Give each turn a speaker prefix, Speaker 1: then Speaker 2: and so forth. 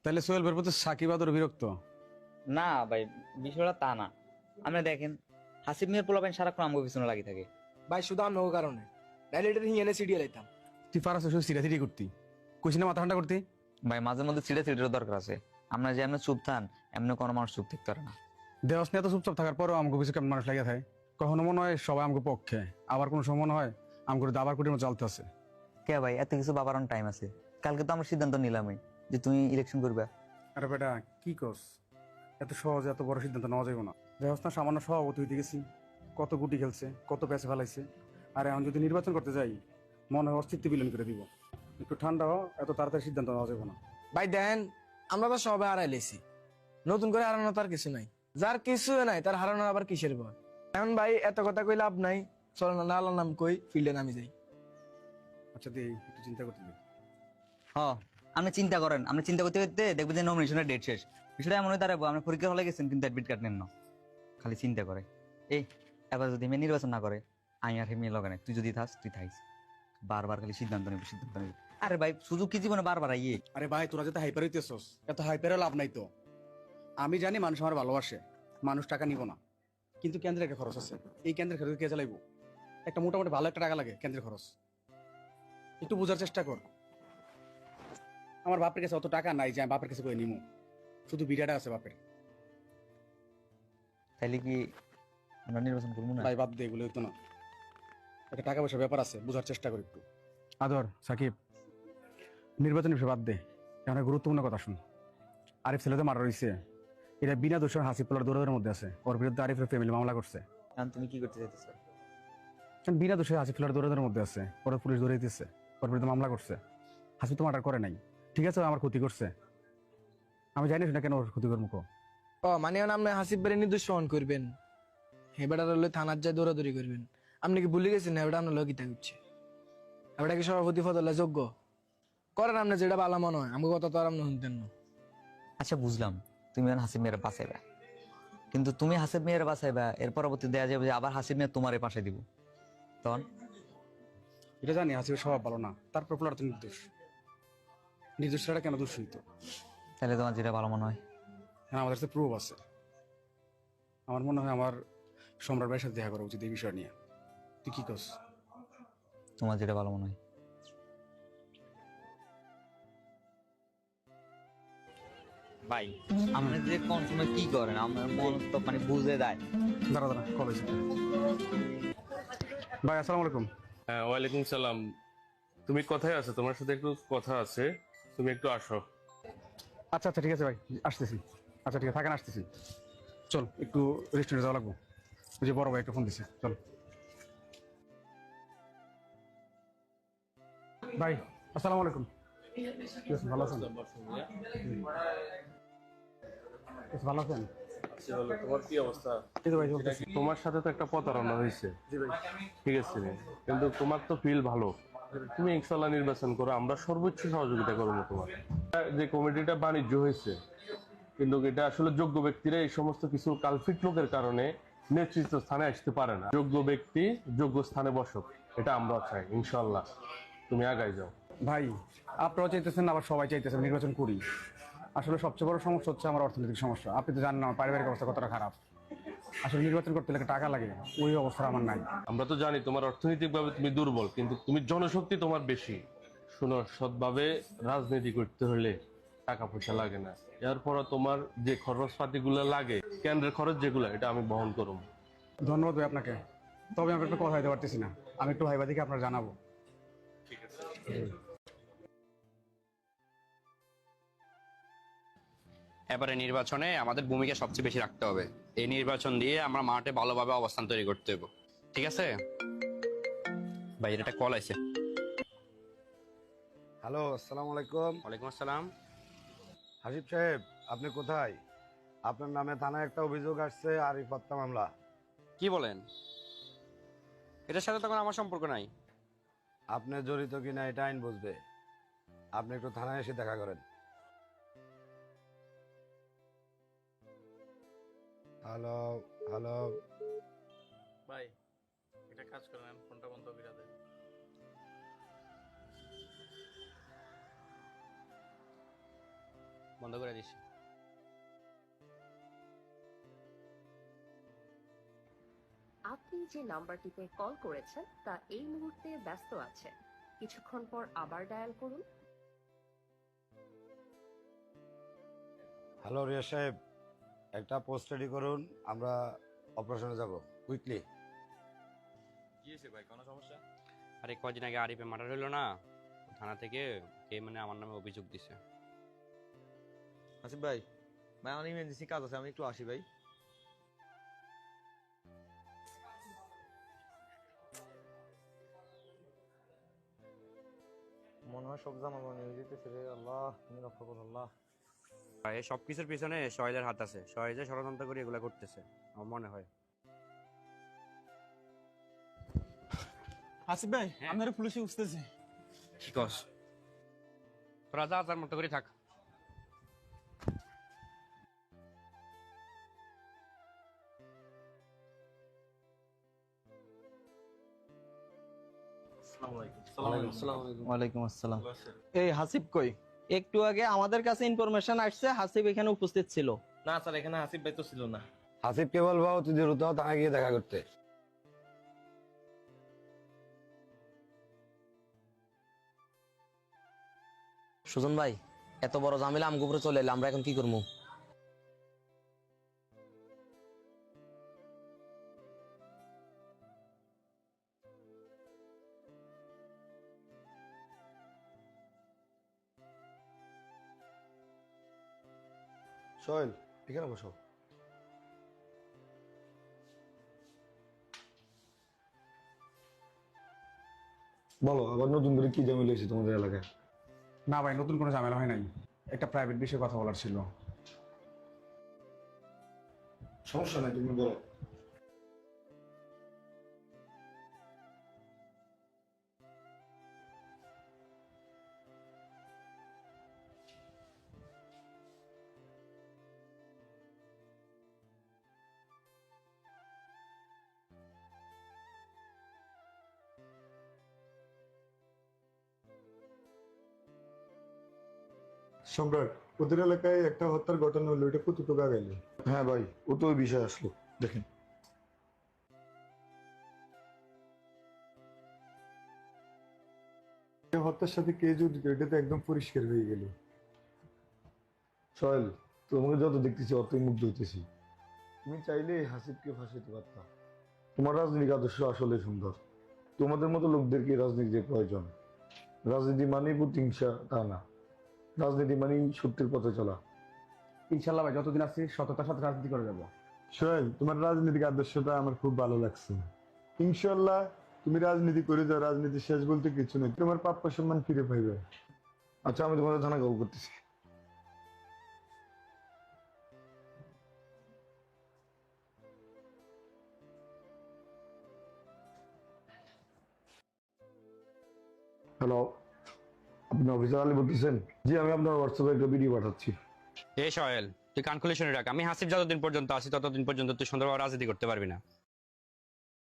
Speaker 1: তাহলে সোহেলের প্রতি সাকিব আদর বিরক্ত?
Speaker 2: না ভাই, বিষয়টা তা না। আপনি দেখেন, হাসিব মিয়ার পোলাপাইন সারাক্ষণ আমগো পিছনে লাগি থাকে।
Speaker 3: ভাই শুধু আমার কারণে ডাইলেটের হিয়ানে সিডিয়ে লাইতাম।
Speaker 1: তুই পারাস শুধু সিরিয়াসিটি করতি, কইছি না মাথা ঠান্ডা করতি।
Speaker 2: ভাই মাঝে মধ্যে ছিঁড়ে ছিঁড়ে দরকার আছে। আমরা যে এমনি চুপ থান, এমনি কোনো মানুষ চুপ থাকতে পারে না।
Speaker 1: দেওয়াস নিয়ে এত চুপচাপ থাকার পরেও আমাকে কিছু কেমন মানুষ লাগিয়ে থাকে। কখনো মনে হয় সবাই আমাকে পক্ষে, আবার কোনো সময় মনে হয় আমাকে দাবার কুটির মতো চালতে আছে।
Speaker 2: কে ভাই, এত কিছু বাবার টাইম আছে। কালকে তো আমরা সিদ্ধান্ত নিলামই যে তুমি ইলেকশন করবে।
Speaker 1: আরে বেটা কি কস, এত সহজে এত বড় সিদ্ধান্ত নেওয়া যাবে না। দেওয়াস না সামান্য সভাপতি হইতে গেছি, কত গুটি খেলছে, কত প্যাসে ফেলাইছে। আর এখন যদি নির্বাচন করতে যাই মনে হয় অস্তিত্ব বিলীন করে দিব। একটু ঠান্ডা হও, এত তাড়াতাড়ি সিদ্ধান্ত নেওয়া যাবে না।
Speaker 3: ভাই দেন, আমরা তো সবাই হারাই লেছি, নতুন করে হারানো তার কিছু নাই। যার কিছু নাই তার হারানোর আবার কিসের ভয়? এখন ভাই এত কথা কই লাভ নাই, চলো না আল্লাহর নাম কই ফিল্ডে নামি যাই।
Speaker 1: আচ্ছা দেই, একটু চিন্তা করতে দিই।
Speaker 2: আপনি চিন্তা করেন, আপনি চিন্তা করতে করতে দেখবেন যে নমিনেশনের ডেট শেষ। বিষয়টা এমন হয়ে দাঁড়াবো, আপনি পরীক্ষা হলে গেছেন কিন্তু অ্যাডমিট কার্ড নেন না, খালি চিন্তা করে। এই এবার যদি মেয়ে নির্বাচন না করে, আমি আর মেয়ে লগানে, তুই যদি থাস তুই থাইস, বারবার খালি সিদ্ধান্ত নেবে সিদ্ধান্ত নেবে। আরে ভাই সুযোগ কি জীবনে বারবার আইয়ে।
Speaker 1: আরে ভাই তোরা যেটা হাইপার হইতেছস, এত হাইপারে লাভ নাই তো। আমি জানি মানুষ আমার ভালোবাসে, মানুষ টাকা নিব না, কিন্তু কেন্দ্রের একটা খরচ আছে। এই কেন্দ্রের খরচ কে চালাইবো? একটা মোটামুটি ভালো একটা টাকা লাগে কেন্দ্রের খরচ। একটু বোঝার চেষ্টা কর। আমার বাপের কাছে অত টাকা নাই যে আমি বাপের কাছে করে নিমু, শুধু বিড়াটা আছে বাপের।
Speaker 2: তাইলে কি আমরা নির্বাচন করবো না?
Speaker 1: ভাই বাদ দে, এগুলো হইতো না। একটা টাকা পয়সার ব্যাপার আছে, বোঝার চেষ্টা কর একটু। আদর সাকিব, নির্বাচন বিষয়ে বাদ দে, এখন একটা গুরুত্বপূর্ণ কথা শুন। আরিফ ছেলেতে মারা রয়েছে, এটা বিনা দোষের হাসিব পোলার দৌড়ের মধ্যে আছে। ওর বিরুদ্ধে আরিফের ফ্যামিলি মামলা করছে।
Speaker 2: এখন তুমি কি করতে চাইতেছো?
Speaker 1: কারণ বিনা দোষে হাসিব পোলার দৌড়ের মধ্যে আছে, ওরা পুলিশ ধরে দিতেছে, ওর বিরুদ্ধে মামলা করছে। হাসিব তো মার্ডার করে নাই, ঠিক আছে, ও আমার ক্ষতি করছে। আমি জানি না কেন ওর ক্ষতি করবো।
Speaker 3: ও মানে এখন আপনি হাসিব বেড়ে নির্দোষ সহন করবেন, হেবেটার হলে থানার যায় দৌড়াদৌড়ি করবেন। আপনি কি ভুলে গেছেন হেবেটা আপনার লগিতা করছে? হেবেটা কি সভাপতি পদলে যোগ্য? করেন আপনি যেটা ভালো মনে হয়, আমাকে কথা তো আর আপনি শুনতেন না।
Speaker 2: আচ্ছা বুঝলাম, তুমি এখন হাসিব মেয়ের বাঁচাইবা, কিন্তু তুমি হাসিব মেয়ের বাঁচাইবা, এর পরবর্তী দেয়া যাবে যে আবার হাসিব মেয়ে তোমারে পাশে দিব, তখন?
Speaker 1: এটা জানি হাসিবের স্বভাব ভালো না, তারপর পোলার তো নির্দোষ। নির্দোষ ছাড়া কেন দোষ হইতো?
Speaker 2: তাহলে তোমার যেটা ভালো মনে হয়।
Speaker 1: হ্যাঁ, আমাদের কাছে প্রুফ আছে। আমার মনে হয় আমার সম্রাট ভাইয়ের সাথে দেখা করা উচিত এই বিষয় নিয়ে। তুই কি করস?
Speaker 2: তোমার যেটা ভালো মনে হয়। ভাই আপনি যে কোন সময় কি করেন আমার মন তো মানে বুঝে দেয়।
Speaker 1: দাঁড়া দাঁড়া, কল হয়েছে। ভাই আসসালামু আলাইকুম।
Speaker 4: হ্যাঁ, ওয়ালাইকুম সালাম। তুমি কোথায় আছো? তোমার সাথে একটু কথা আছে, তুমি একটু আসো।
Speaker 1: আচ্ছা আচ্ছা ঠিক আছে ভাই, আসতেছি। আচ্ছা ঠিক আছে, থাকেন, আসতেছি। চল একটু রেস্টুরেন্টে যাওয়া লাগবো, ওই যে বড় ভাই একটা ফোন দিছে। চল ভাই, আসসালামু আলাইকুম। ঠিক আছে, ভালো আছেন? ভালো আছেন?
Speaker 4: তোমার কি অবস্থা?
Speaker 1: এই তো ভাই চলতেছে।
Speaker 4: তোমার সাথে তো একটা প্রতারণা হয়েছে,
Speaker 1: জি ভাই।
Speaker 4: ঠিক আছে, কিন্তু তোমার তো ফিল ভালো। তুমি ইনশাল্লাহ নির্বাচন করো, আমরা সর্বোচ্চ সহযোগিতা করবো তোমার। যে কমিটিটা বাণিজ্য হয়েছে, কিন্তু এটা আসলে যোগ্য ব্যক্তিরা এই সমস্ত কিছু কালফিট লোকের কারণে নেতৃত্ব স্থানে আসতে পারে না। যোগ্য ব্যক্তি যোগ্য স্থানে বসক, এটা আমরা চাই। ইনশাল্লাহ তুমি আগাই যাও।
Speaker 1: ভাই আপনারাও চাইতেছেন, আবার সবাই চাইতেছেন নির্বাচন করি। আসলে সবচেয়ে বড় সমস্যা হচ্ছে আমার অর্থনৈতিক সমস্যা। আপনি তো জানেন আমার পারিবারিক অবস্থা কতটা খারাপ। আসলে নির্বাচন করতে হলে টাকা লাগে, ওই অবস্থা আমার নাই।
Speaker 4: আমরা তো জানি তোমার অর্থনৈতিকভাবে তুমি দুর্বল, কিন্তু তুমি জনশক্তি তোমার বেশি। শুনো, সৎভাবে রাজনীতি করতে হলে টাকা পয়সা লাগে না। এরপর তোমার যে খরচপাতি গুলো লাগে, কেন্দ্রের খরচ যেগুলো, এটা আমি বহন করবো।
Speaker 1: ধন্যবাদ ভাই আপনাকে, তবে আমি একটু কথা দিতে পারতেছি না। আমি একটু ভাইবাদিকে আপনার জানাবো।
Speaker 5: এবারে নির্বাচনে আমাদের ভূমিকা সবচেয়ে বেশি রাখতে হবে। এই নির্বাচন দিয়ে আমরা মাঠে ভালোভাবে অবস্থান তৈরি করতে হবে, ঠিক আছে? ভাই এটা একটা কল আছে।
Speaker 6: হ্যালো, আসসালামু আলাইকুম।
Speaker 5: ওয়ালাইকুম আসসালাম।
Speaker 6: হাসিব সাহেব, আপনি কোথায়? আপনার নামে থানায় একটা অভিযোগ আসছে, আরিফ হত্যা মামলা।
Speaker 5: কি বলেন? এটার সাথে তখন আমার সম্পর্ক নাই।
Speaker 6: আপনি জড়িত কিনা এটা আইন বুঝবে। আপনি একটু থানায় এসে দেখা করেন। Hello, hello.
Speaker 7: ভাই এটা কাজ করেন, ফোনটা বন্ধ করে দেন।
Speaker 5: বন্ধ করে দিস।
Speaker 8: আপনি যে নাম্বারটিতে কল করেছেন তা এই মুহূর্তে ব্যস্ত আছে, কিছুক্ষণ পর আবার ডায়াল করুন।
Speaker 6: হ্যালো রিয়া সাহেব, একটা পোস্ট রেডি করুন, আমরা অপারেশনে যাব কুইকলি।
Speaker 5: আরে কদিন আগে আরিফে মার্ডার হইলো না, থানা থেকে কে মানে আমার নামে অভিযোগ দিছে।
Speaker 9: আসিফ ভাই, আমার ইমার্জেন্সি কাজ আছে, আমি একটু আসি ভাই। মনে হয় সব জামা মনে হয়ে যেতেছে রে। আল্লাহ তুমি রক্ষা করো আল্লাহ।
Speaker 5: এই সবকিছুর পিছনে সোহেলের হাত আছে, সোহেল যে ষড়যন্ত্র করে এগুলা করতেছে আমার মনে হয়।
Speaker 7: আসিফ ভাই, আপনারা পুলিশে উঠতেছে।
Speaker 5: কি কস? তোরা যা তার মতো করে থাক।
Speaker 2: ওয়ালাইকুম আসসালাম।
Speaker 7: এই হাসিব কই?
Speaker 10: একটু আগে আমাদের কাছে ইনফরমেশন আসছে হাসিব এখানে উপস্থিত ছিল।
Speaker 7: না স্যার, এখানে হাসিব ভাই তো ছিল না।
Speaker 6: হাসিবকে বলবো তুই দ্রুত থানায় গিয়ে দেখা করতে।
Speaker 10: সুজন ভাই, এত বড় ঝামেলা আমগো উপরে চলে এলো, আমরা এখন কি করবো?
Speaker 6: সোহেল, এখানে বসো। বলো, আবার নতুন করে কি ঝামেলা হয়েছে তোমাদের এলাকায়?
Speaker 1: না ভাই, নতুন কোনো ঝামেলা হয় নাই, একটা প্রাইভেট বিষয়ে কথা বলার ছিল।
Speaker 6: সমস্যা নাই, তুমি বলো।
Speaker 11: সম্রাট, ওদের এলাকায় একটা হত্যার ঘটনা হলো, এটা কতটুকু আগাইল?
Speaker 6: হ্যাঁ ভাই, ও তো ওই বিষয়ে আসলো, দেখেন।
Speaker 11: এই হত্যার সাথে কে জড়িত এটা তো একদম পরিষ্কার হয়ে গেল।
Speaker 6: সোহেল, তোমাকে যত দেখতেছি অতই মুগ্ধ হইতেছি। তুমি চাইলে এই হাসিবকে ফাঁসাইতে পারতাম। তোমার রাজনৈতিক আদর্শ আসলে সুন্দর। তোমাদের মতো লোকদেরকে রাজনীতির প্রয়োজন। রাজনীতি মানেই প্রতিহিংসা তা না, রাজনীতি মানেই সত্যের পথে চলা।
Speaker 1: ইনশাল্লাহ ভাই, যতদিন আছি সততার সাথে রাজনীতি করে যাবো।
Speaker 11: সোহেল, তোমার রাজনৈতিক আদর্শটা আমার খুব ভালো লাগছে। ইনশাল্লাহ তুমি রাজনীতি করে যাও, রাজনীতি শেষ বলতে কিছু নেই, তোমার প্রাপ্য সম্মান ফিরে পাইবে।
Speaker 6: আচ্ছা, আমি তোমাদের থানা কল করতেছি। হ্যালো, আপনি অফিসার আলী বলতেছেন? জি, আমি আপনার হোয়াটসঅ্যাপে একটা ভিডিও পাঠাচ্ছি।
Speaker 5: এই সোহেল, তুই কান খুলে শুনে রাখ, আমি হাসিব যতদিন পর্যন্ত আছি ততদিন পর্যন্ত তুই সুন্দরভাবে রাজনীতি করতে পারবি না।